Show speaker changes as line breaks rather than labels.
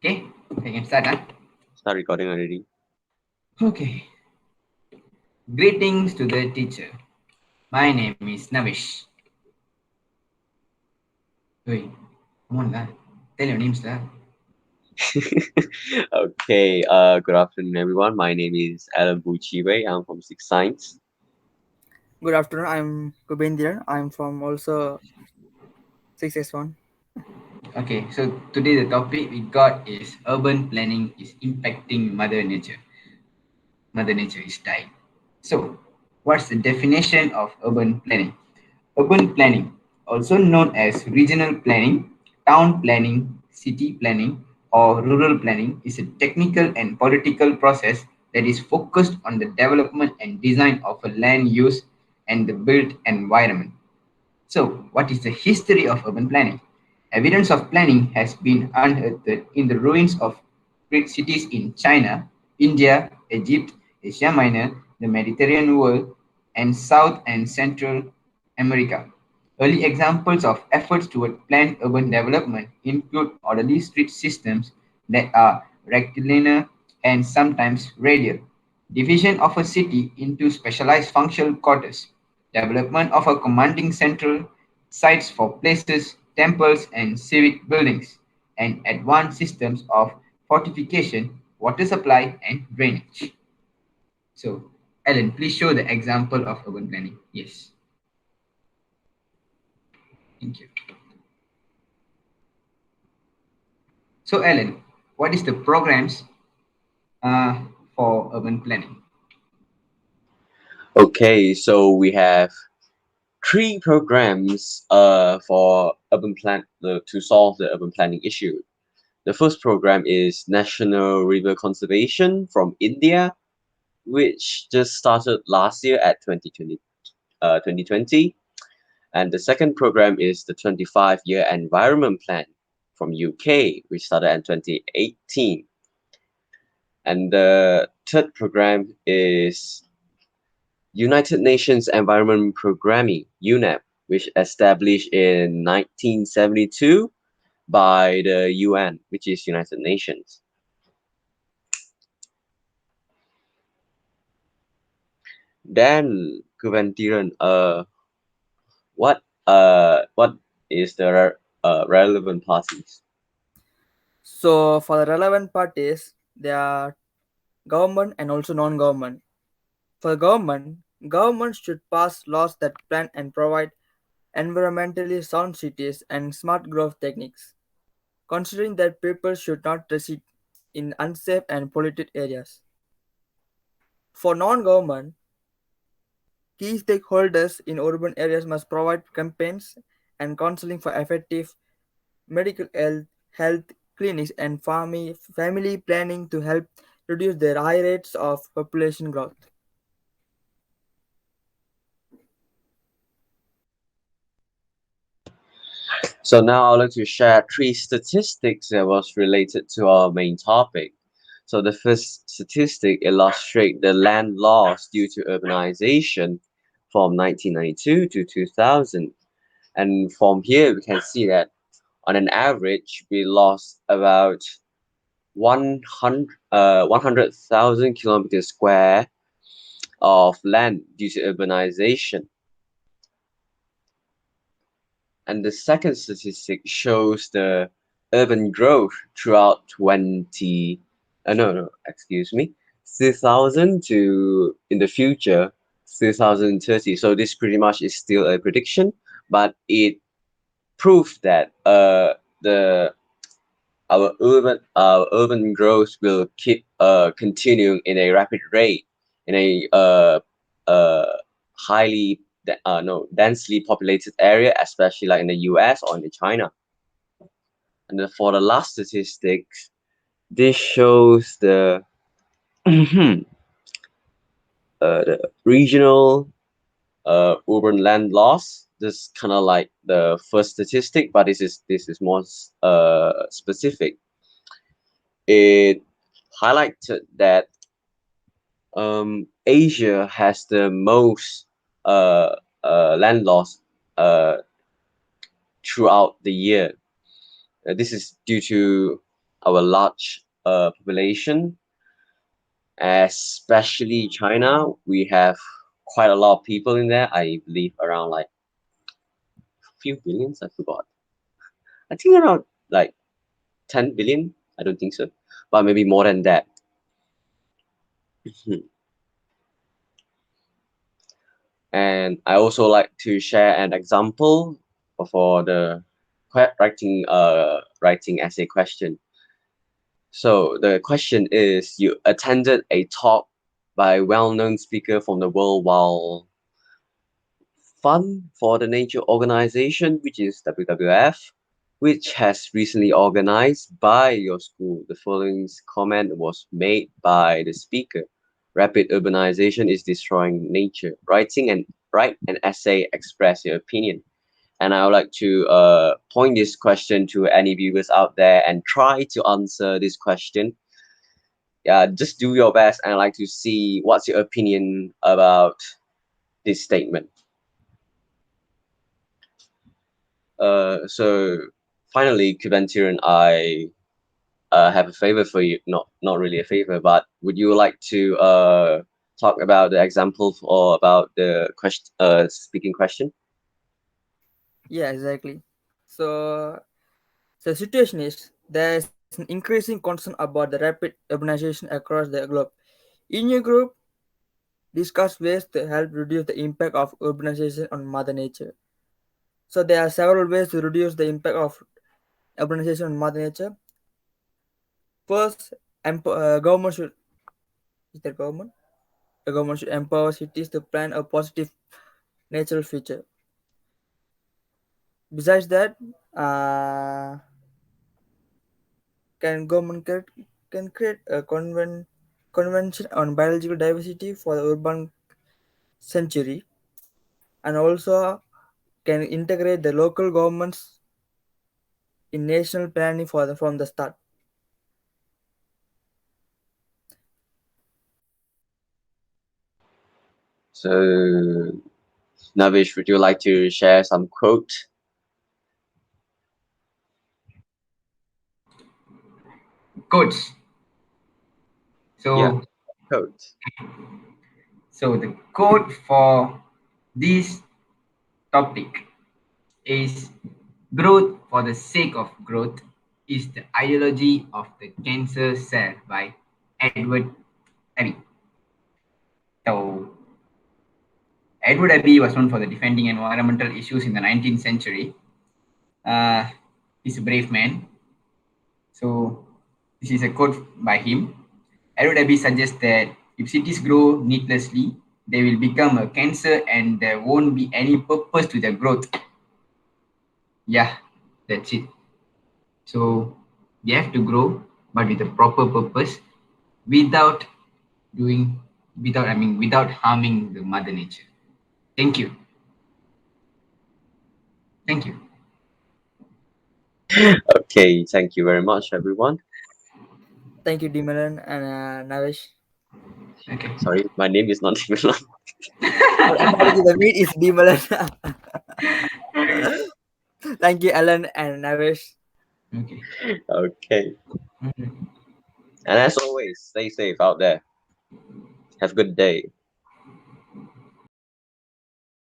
Okay, I can start. Huh?
Start recording already.
Okay. Greetings to the teacher. My name is Navish. Wait, come on, lah. Tell your names, lah.
Okay, good afternoon, everyone. My name is Alan Buchiwe. I'm from Six Science.
Good afternoon. I'm Kubendran. I'm from also 6S1.
Okay, so today the topic we got is urban planning is impacting Mother Nature. Mother Nature is dying. So, what's the definition of urban planning? Urban planning, also known as regional planning, town planning, city planning, or rural planning, is a technical and political process that is focused on the development and design of a land use and the built environment. So, what is the history of urban planning? Evidence of planning has been unearthed in the ruins of great cities in China, India, Egypt, Asia Minor, the Mediterranean world, and South and Central America. Early examples of efforts toward planned urban development include orderly street systems that are rectilinear and sometimes radial, division of a city into specialized functional quarters, development of a commanding central sites for places, temples, and civic buildings, and advanced systems of fortification, water supply, and drainage. So, Ellen, please show the example of urban planning. Yes, thank you. So, Ellen, what is the programs uh, for urban planning?
Okay, so we have three programs for to solve the urban planning issue. The first program is National River Conservation from India, which just started last year at 2020. And the second program is the 25-year Environment Plan from UK, which started in 2018. And the third program is United Nations Environment Programming, UNEP, which established in 1972 by the UN, which is United Nations. Then, Kuvantiran, what is the relevant parties?
So for the relevant parties, they are government and also non-government. For the government should pass laws that plan and provide environmentally sound cities and smart growth techniques, considering that people should not reside in unsafe and polluted areas. For non-government, key stakeholders in urban areas must provide campaigns and counseling for effective medical health clinics, and family planning to help reduce their high rates of population growth.
So now I'd like to share three statistics that was related to our main topic. So the first statistic illustrates the land loss due to urbanization from 1992 to 2000. And from here, we can see that on an average, we lost about 100,000 kilometers square of land due to urbanization. And the second statistic shows the urban growth throughout 2000 to in the future 2030. So this pretty much is still a prediction, but it proved that the our urban growth will keep continuing in a rapid rate in a highly no densely populated area, especially like in the US or in China. And then for the last statistics, this shows the regional urban land loss. This kind of like the first statistic, but this is more specific. It highlighted that Asia has the most land loss throughout the year. This is due to our large population, especially China. We have quite a lot of people in there. I believe around like few billions. I forgot. I think around like 10 billion. I don't think so, but maybe more than that. And I also like to share an example for the writing essay question. So the question is, you attended a talk by well-known speaker from the World Wildlife Fund for the Nature Organization, which is WWF, which has recently organized by your school. The following comment was made by the speaker. Rapid urbanization is destroying nature. Write an essay, express your opinion. And I would like to point this question to any viewers out there and try to answer this question. Yeah, just do your best, and I'd like to see what's your opinion about this statement. So finally, Kubantiran, I have a favor for you. Not really a favor, but would you like to talk about the example or about the question, speaking question?
Yeah, exactly. So the situation is there's an increasing concern about the rapid urbanization across the globe. In your group, discuss ways to help reduce the impact of urbanization on Mother Nature. So there are several ways to reduce the impact of urbanization on Mother Nature. First, government should is there government? The government should empower cities to plan a positive natural future. Besides that, can government can create a convention on biological diversity for the urban century, and also can integrate the local governments in national planning from the start.
So, Navish, would you like to share some quote?
Coach.
Yeah,
So,
quote.
so the code for this topic is growth for the sake of growth is the ideology of the cancer cell by Edward Abbey. So Edward Abbey was known for the defending environmental issues in the 19th century. Uh, he's a brave man. So this is a quote by him. Edward Abbey suggests that if cities grow needlessly, they will become a cancer and there won't be any purpose to their growth. Yeah, that's it. So they have to grow, but with a proper purpose, without doing, without harming the mother nature. Thank you. Thank you.
Okay, thank you very much, everyone.
Thank you, Dimalan and Navish.
Okay.
Sorry, my name is not Dimalan.
Apology, the meat is Dimalan. Thank you, Alan and Navish.
Okay.
Okay.
Mhm.
And as always, stay safe out there. Have a good day.